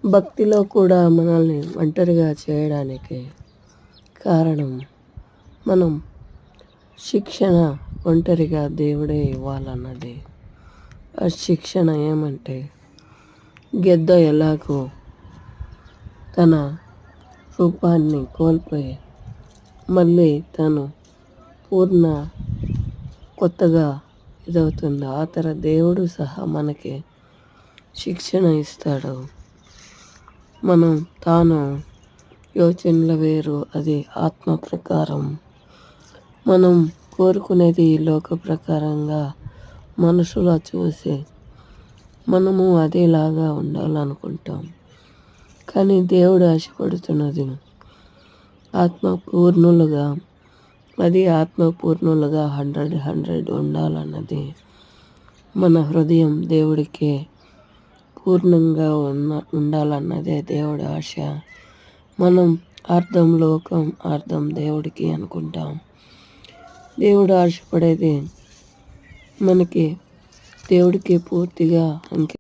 భక్తిలో కూడా మనల్ని ఒంటరిగా చేయడానికి కారణం మనం శిక్షణ ఒంటరిగా దేవుడే ఇవ్వాలన్నది. ఆ శిక్షణ ఏమంటే గెద్ద ఎలాగో తన రూపాన్ని కోల్పోయి మళ్ళీ తను పూర్ణ కొత్తగా ఇదవుతుంది. ఆ దేవుడు సహా మనకి శిక్షణ ఇస్తాడు. మనం తాను యోచనలు వేరు, అది ఆత్మ ప్రకారం. మనం కోరుకునేది లోక ప్రకారంగా మనుషులా చూసి మనము అదేలాగా ఉండాలనుకుంటాం. కానీ దేవుడు ఆశపడుతున్నది ఆత్మపూర్ణులుగా, అది ఆత్మపూర్ణులుగా 100 ఉండాలన్నది. మన హృదయం దేవుడికి పూర్ణంగా ఉండాలన్నదే దేవుడి ఆశ. మనం లోకం అర్థం దేవుడికి అనుకుంటాం. దేవుడు ఆశపడేది మనకి దేవుడికి పూర్తిగా